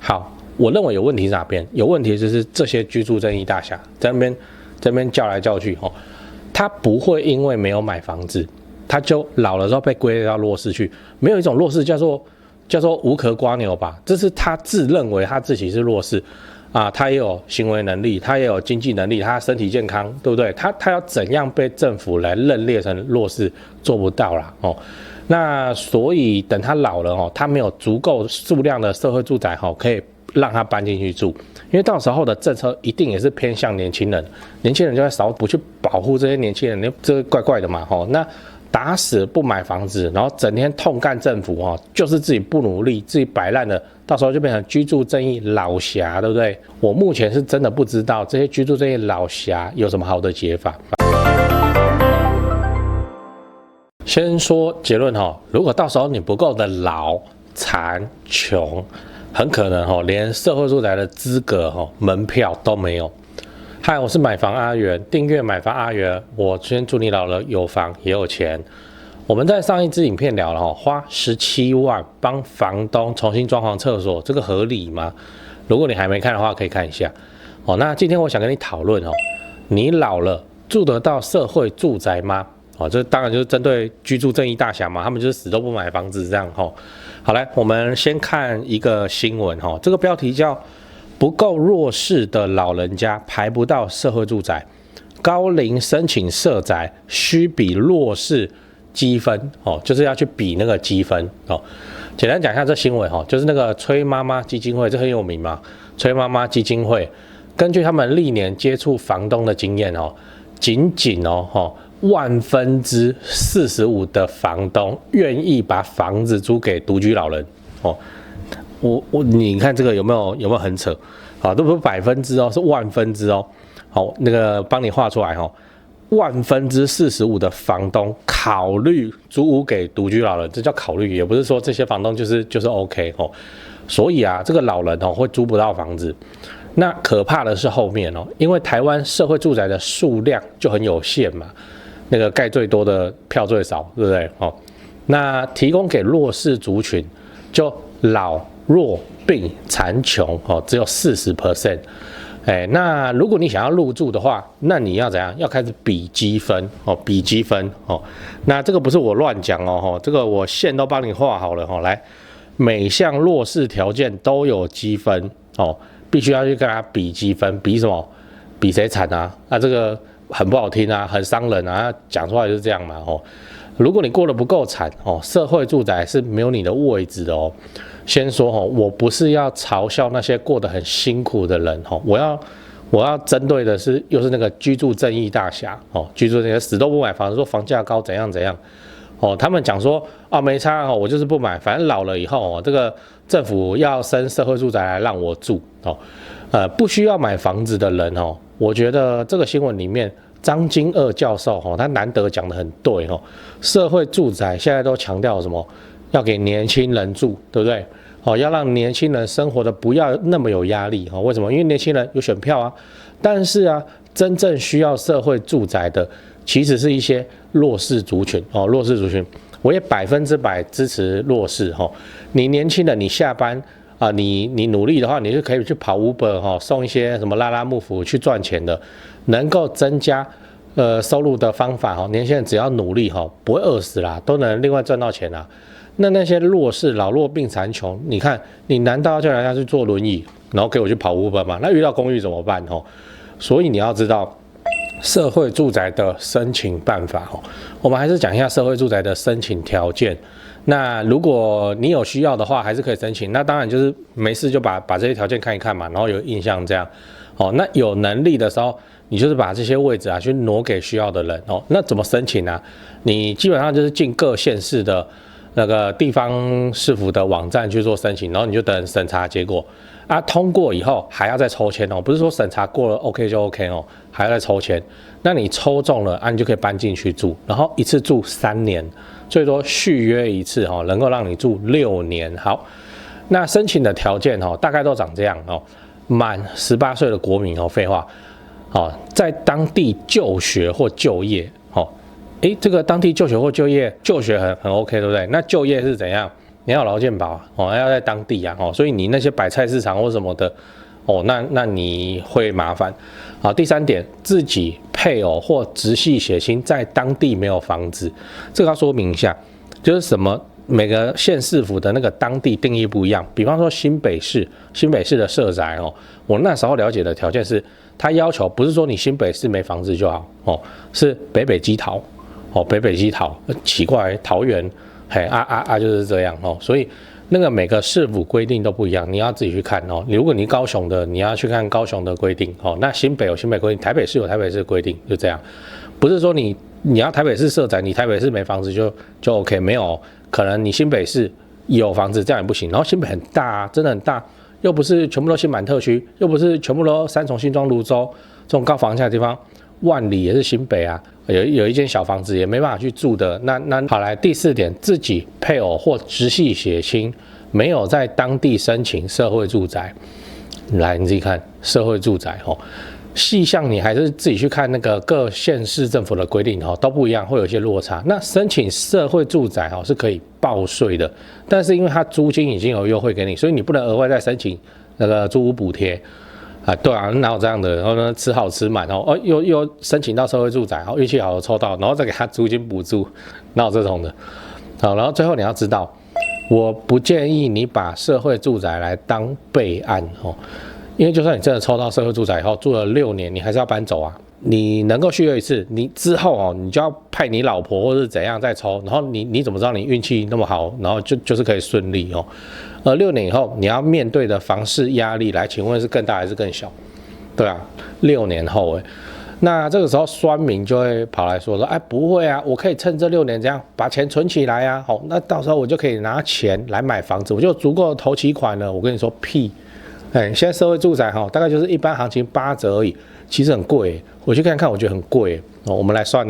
好，我认为有问题是哪边？有问题就是这些居住正义大侠在那边叫来叫去他不会因为没有买房子，他就老了之后被归类到弱势去。没有一种弱势叫做无壳瓜牛吧？这是他自认为他自己是弱势啊，他也有行为能力，他也有经济能力，他身体健康，对不对？他要怎样被政府来认列成弱势，做不到啦那所以等他老了他没有足够数量的社会住宅可以让他搬进去住，因为到时候的政策一定也是偏向年轻人，年轻人就会少不去保护这些年轻人，这个怪怪的嘛那打死不买房子，然后整天痛干政府就是自己不努力，自己摆烂的，到时候就变成居住正义老侠，对不对？我目前是真的不知道这些居住正义老侠有什么好的解法。先说结论如果到时候你不够的老、残、穷，很可能连社会住宅的资格门票都没有。嗨，我是买房阿元，订阅买房阿元，我先祝你老了有房也有钱。我们在上一支影片聊了花17万帮房东重新装潢厕所，这个合理吗？如果你还没看的话，可以看一下那今天我想跟你讨论你老了住得到社会住宅吗？这当然就是针对居住正义大侠嘛，他们就是死都不买房子这样好，来，我们先看一个新闻这个标题叫不够弱势的老人家排不到社会住宅，高龄申请社宅需比弱势积分就是要去比那个积分简单讲一下这新闻就是那个崔妈妈基金会，这很有名嘛，崔妈妈基金会根据他们历年接触房东的经验仅45%的房东愿意把房子租给独居老人你看这个有没有很扯都不是1%是1%好，那个帮你画出来45%的房东考虑租屋给独居老人，这叫考虑，也不是说这些房东就是 OK 所以这个老人会租不到房子。那可怕的是后面因为台湾社会住宅的数量就很有限嘛，那个盖最多的票最少，对不对那提供给弱势族群就老弱病残穷只有40%。那如果你想要入住的话，那你要怎样？要开始比积分比积分那这个不是我乱讲这个我线都帮你画好了来，每项弱势条件都有积分必须要去跟他比积分，比什么？比谁惨啊？这个很不好听啊，很伤人啊，讲出来就是这样嘛如果你过得不够惨社会住宅是没有你的位置的先说我不是要嘲笑那些过得很辛苦的人我要针对的是又是那个居住正义大侠居住正义死都不买房子，说房价高怎样怎样他们讲说没差我就是不买，反正老了以后这个政府要升社会住宅来让我住不需要买房子的人我觉得这个新闻里面张金锷教授他难得讲得很对社会住宅现在都强调什么？要给年轻人住，对不对？要让年轻人生活的不要那么有压力为什么？因为年轻人有选票啊。但是真正需要社会住宅的，其实是一些弱势族群弱势族群，我也100%支持弱势你年轻人，你下班你努力的话，你就可以去跑 Uber 送一些什么拉拉幕府去赚钱的，能够增加收入的方法年轻人只要努力不会饿死啦，都能另外赚到钱啦。那些弱势老弱病残穷，你看你难道要叫人家去坐轮椅，然后给我去跑 Uber 吗？那遇到公寓怎么办所以你要知道社会住宅的申请办法我们还是讲一下社会住宅的申请条件。那如果你有需要的话，还是可以申请。那当然就是没事就把这些条件看一看嘛，然后有印象这样那有能力的时候，你就是把这些位置去挪给需要的人那怎么申请呢？你基本上就是进各县市的那个地方市府的网站去做申请，然后你就等审查结果通过以后还要再抽签不是说审查过了 OK 就 OK 还要再抽签。那你抽中了你就可以搬进去住，然后一次住3年，最多续约一次能够让你住6年。好，那申请的条件大概都长这样满18岁的国民废话在当地就学或就业这个当地就学或就业，就学很 OK 对不对？那就业是怎样？你要有劳健保哦，要在当地啊哦，所以你那些摆菜市场或什么的哦，那你会麻烦。好，第3点，自己配偶或直系血亲在当地没有房子，这个要说明一下，就是什么？每个县市府的那个当地定义不一样，比方说新北市的社宅哦，我那时候了解的条件是，他要求不是说你新北市没房子就好哦，是北北基桃哦，北北基桃，奇怪，桃园嘿就是这样哦，所以那个每个市府规定都不一样，你要自己去看哦。如果你高雄的，你要去看高雄的规定哦，那新北有新北规定，台北市有台北市的规定，就这样，不是说你要台北市社宅，你台北市没房子就 OK， 没有。可能你新北市有房子，这样也不行。然后新北很大啊，真的很大，又不是全部都新版特区，又不是全部都三重、新庄、蘆洲这种高房价的地方，万里也是新北啊，有一间小房子也没办法去住的。那好来，第4点，自己配偶或直系血亲没有在当地申请社会住宅，来你自己看社会住宅哦。细项你还是自己去看那个各县市政府的规定都不一样，会有一些落差。那申请社会住宅是可以报税的，但是因为它租金已经有优惠给你，所以你不能额外再申请那个租屋补贴啊。对啊，哪有这样的？然后呢，吃好吃满又申请到社会住宅，运气好抽到，然后再给他租金补助，哪有这种的？好，然后最后你要知道，我不建议你把社会住宅来当备案因为就算你真的抽到社会住宅以后住了6年，你还是要搬走啊。你能够续约一次，你之后你就要派你老婆或是怎样再抽，然后你怎么知道你运气那么好，然后就是可以顺利6年以后你要面对的房市压力，来，请问是更大还是更小？对啊，6年后那这个时候酸民就会跑来说，哎，不会啊，我可以趁这6年这样把钱存起来啊，那到时候我就可以拿钱来买房子，我就有足够的头期款了。我跟你说屁。现在社会住宅大概就是一般行情8折而已，其实很贵我去看看，我觉得很贵我们来算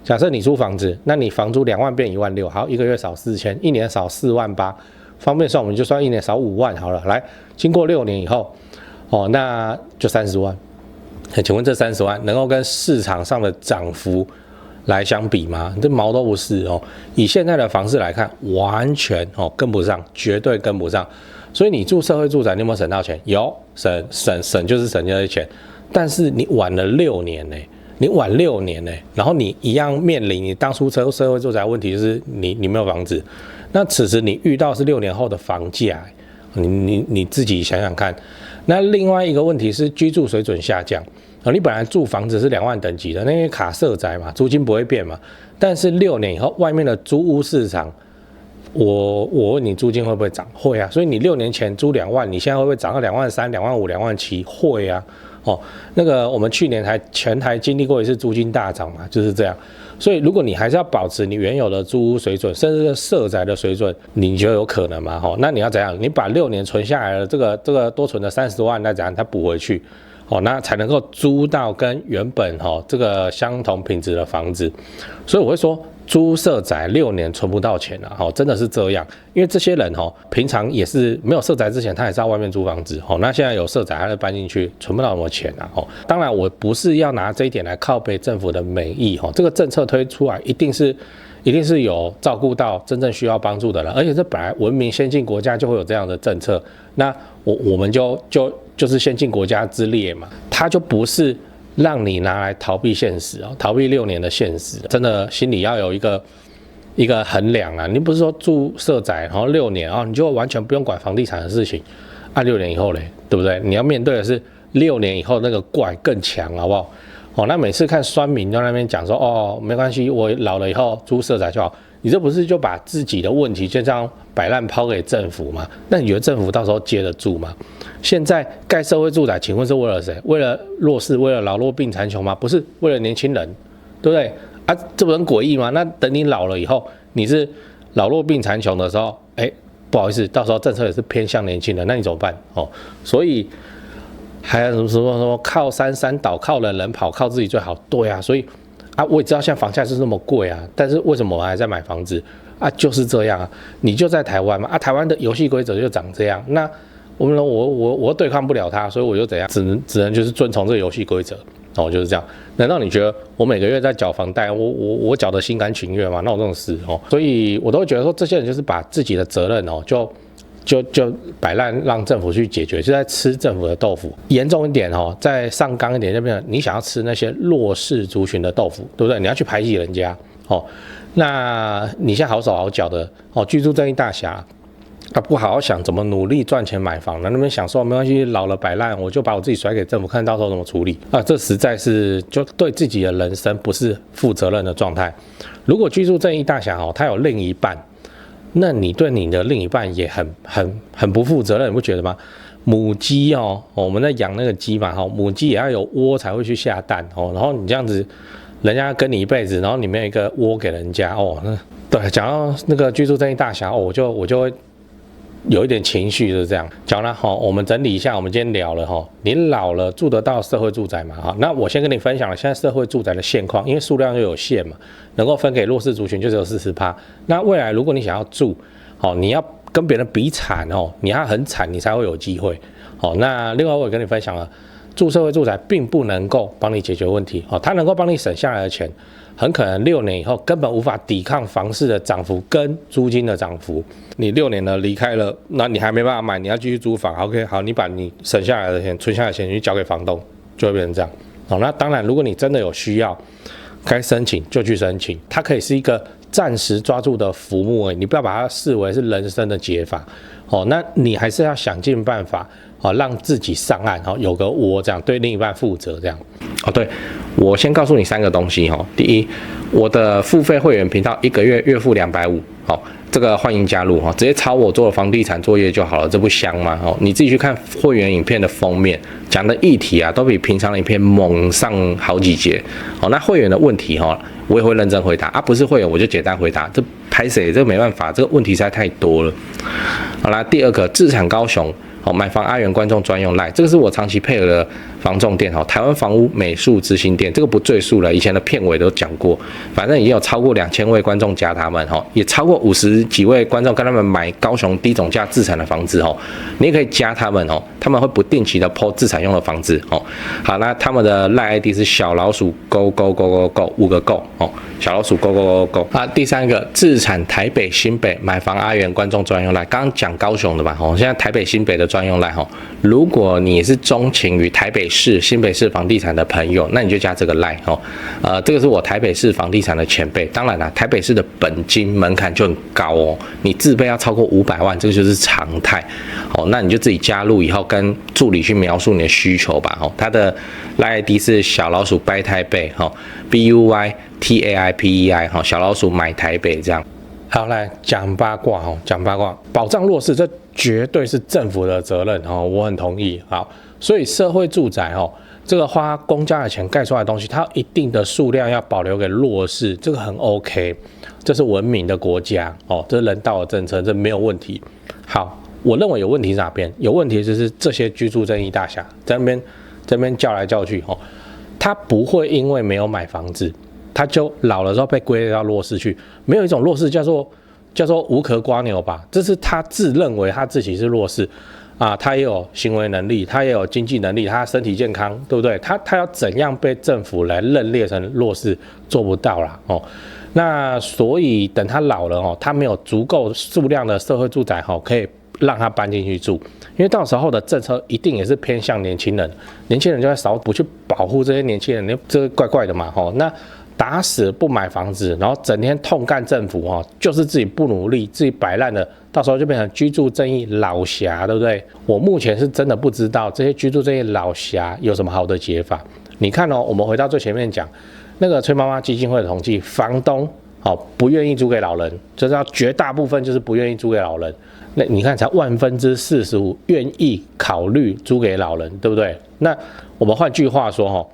假设你租房子，那你房租2万变16000，好，一个月少4000，一年少48000，方便算我们就算一年少5万好了。来，经过6年以后那就30万。请问这30万能够跟市场上的涨幅来相比吗？这毛都不是以现在的房市来看，完全跟不上，绝对跟不上。所以你住社会住宅，你有没有省到钱？有，省就是省这些钱，但是你晚了6年你晚6年然后你一样面临你当初社会住宅的问题，就是你没有房子，那此时你遇到是6年后的房价，你自己想想看。那另外一个问题是居住水准下降你本来住房子是2万等级的，那因为卡社宅嘛，租金不会变嘛，但是6年以后外面的租屋市场。我问你租金会不会涨？会啊，所以你6年前租2万，你现在会不会涨到2万3、2万5、2万7？会啊，那个我们去年全台经历过一次租金大涨嘛，就是这样。所以如果你还是要保持你原有的租屋水准，甚至是社宅的水准，你就有可能嘛，那你要怎样？你把6年存下来的这个多存的30万，那怎样？它补回去。那才能够租到跟原本这个相同品质的房子。所以我会说，租社宅6年存不到钱真的是这样。因为这些人平常也是没有社宅之前，他也是在外面租房子那现在有社宅，他就搬进去，存不到什么钱当然，我不是要拿这一点来靠北政府的美意这个政策推出来，一定是有照顾到真正需要帮助的人，而且这本来文明先进国家就会有这样的政策。那我们就是先进国家之列嘛，它就不是让你拿来逃避现实逃避6年的现实，真的心里要有一个衡量你不是说住社宅然后6年你就完全不用管房地产的事情6年以后嘞，对不对？你要面对的是6年以后那个怪更强，好不好？那每次看酸民在那边讲说没关系，我老了以后租社宅就好，你这不是就把自己的问题就这样摆烂抛给政府吗？那你觉得政府到时候接得住吗？现在盖社会住宅，请问是为了谁？为了弱势，为了老弱病残穷吗？不是，为了年轻人，对不对这不很诡异吗？那等你老了以后，你是老弱病残穷的时候，不好意思，到时候政策也是偏向年轻人，那你怎么办所以还有什么靠山倒，靠人跑，靠自己最好。对啊，所以我也知道现在房价是那么贵但是为什么我还在买房子就是这样你就在台湾嘛台湾的游戏规则就长这样，那我对抗不了它，所以我就怎样，只能就是遵从这个游戏规则就是这样。难道你觉得我每个月在缴房贷，我缴得心甘情愿吗？哪有这种事哦？所以我都会觉得说，这些人就是把自己的责任就摆烂让政府去解决，就在吃政府的豆腐。严重一点再上纲一点，就变成你想要吃那些弱势族群的豆腐，对不对？你要去排挤人家那你现在好手好脚的居住正义大侠。不好好想怎么努力赚钱买房，那边想说没关系，老了摆烂，我就把我自己甩给政府，看到时候怎么处理这实在是就对自己的人生不是负责任的状态。如果居住正义大侠他有另一半，那你对你的另一半也很不负责任，你不觉得吗？母鸡我们在养那个鸡嘛母鸡也要有窝才会去下蛋然后你这样子，人家跟你一辈子，然后你没有一个窝给人家对，讲到那个居住正义大侠我就会有一点情绪，就是这样讲了我们整理一下，我们今天聊了你老了住得到社会住宅嘛那我先跟你分享了现在社会住宅的现况，因为数量就有限嘛，能够分给弱势族群就只有40%。那未来如果你想要住你要跟别人比惨你要很惨你才会有机会那另外我也跟你分享了，住社会住宅并不能够帮你解决问题它能够帮你省下来的钱，很可能6年以后根本无法抵抗房市的涨幅跟租金的涨幅。你6年了离开了，那你还没办法买，你要继续租房 ，OK， 好，你把你省下来的钱、存下来的钱去交给房东，就会变成这样。那当然，如果你真的有需要，该申请就去申请，它可以是一个暂时抓住的浮木而已，你不要把它视为是人生的解法。那你还是要想尽办法让自己上岸有个窝，这样对另一半负责这样。对，我先告诉你3个东西第一，我的付费会员频道1个月月付250，这个欢迎加入直接抄我做的房地产作业就好了，这不香吗？你自己去看会员影片的封面，讲的议题都比平常的影片猛上好几节。那会员的问题我也会认真回答不是会员我就简单回答，这拍谁这没办法，这个问题实在太多了。好啦，第2个，自产高雄买房阿元观众专用赖，这个是我长期配合的房仲店台湾房屋美术执行店，这个不赘述了，以前的片尾都讲过，反正已经有超过2000位观众加他们也超过50几位观众跟他们买高雄低总价自产的房子你也可以加他们他们会不定期的 po 自产用的房子好，那他们的赖 ID 是小老鼠勾勾勾勾勾5个勾小老鼠勾勾勾勾勾第3个，自产台北新北买房阿元观众专用赖，刚刚讲高雄的嘛现在台北新北的专用赖如果你是钟情于台北市、新北市房地产的朋友，那你就加这个赖这个是我台北市房地产的前辈，当然啦，台北市的本金门槛就很高你自备要超过500万，这个就是常态那你就自己加入以后跟助理去描述你的需求吧他的赖 ID 是小老鼠掰台北BUYTAIPEI 小老鼠买台北这样。好，来讲八卦讲八卦，保障弱势这绝对是政府的责任我很同意。好，所以社会住宅这个花公家的钱盖出来的东西，它有一定的数量要保留给弱势，这个很 OK， 这是文明的国家这是人道的政策，这没有问题。好，我认为有问题是哪边？有问题就是这些居住正义大侠在那边叫来叫去他不会因为没有买房子，他就老了之后被归类到弱势去。没有一种弱势叫做无壳瓜牛吧？这是他自认为他自己是弱势他也有行为能力，他也有经济能力，他身体健康，对不对？他要怎样被政府来认列成弱势，做不到啦那所以等他老了他没有足够数量的社会住宅可以让他搬进去住，因为到时候的政策一定也是偏向年轻人，年轻人就会少不去保护这些年轻人，这个怪怪的嘛那打死不买房子，然后整天痛干政府就是自己不努力，自己摆烂的，到时候就变成居住正义老侠，对不对？我目前是真的不知道这些居住正义老侠有什么好的解法。你看我们回到最前面讲那个崔妈妈基金会的统计，房东不愿意租给老人，就是要绝大部分就是不愿意租给老人。那你看才45%愿意考虑租给老人，对不对？那我们换句话说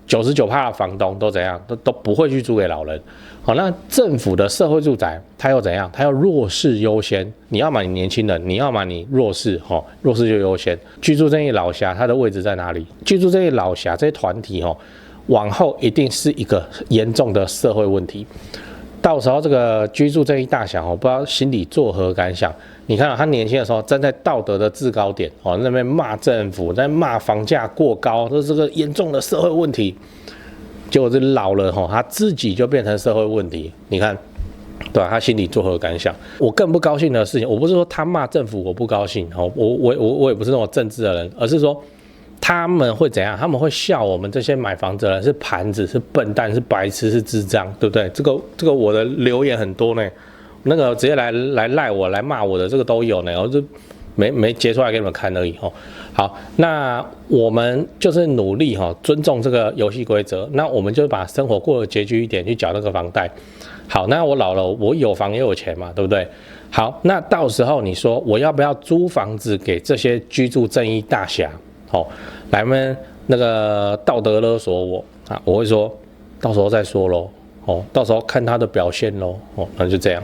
99%的房东都怎样，都不会去租给老人。那政府的社会住宅它又怎样？它要弱势优先，你要么你年轻人，你要么你弱势弱势就优先。居住正义老侠它的位置在哪里？居住正义老侠这些团体往后一定是一个严重的社会问题。到时候这个居住正义大侠哦，不知道心里作何感想？你看他年轻的时候站在道德的制高点哦，那边骂政府，在骂房价过高，这是个严重的社会问题。结果这老了哈，他自己就变成社会问题。你看，对吧？他心里作何感想？我更不高兴的事情，我不是说他骂政府我不高兴哦，我也不是那种政治的人，而是说他们会怎样？他们会笑我们这些买房子的人是盘子、是笨蛋、是白痴、是智障，对不对？这个我的留言很多呢，那个直接来赖我、来骂我的这个都有呢，我就没截出来给你们看而已哦。好，那我们就是努力哈，尊重这个游戏规则。那我们就把生活过得拮据一点，去缴那个房贷。好，那我老了，我有房也有钱嘛，对不对？好，那到时候你说我要不要租房子给这些居住正义大侠？哦，来们那个道德勒索我啊，我会说，到时候再说咯。哦，到时候看他的表现咯。哦，那就这样。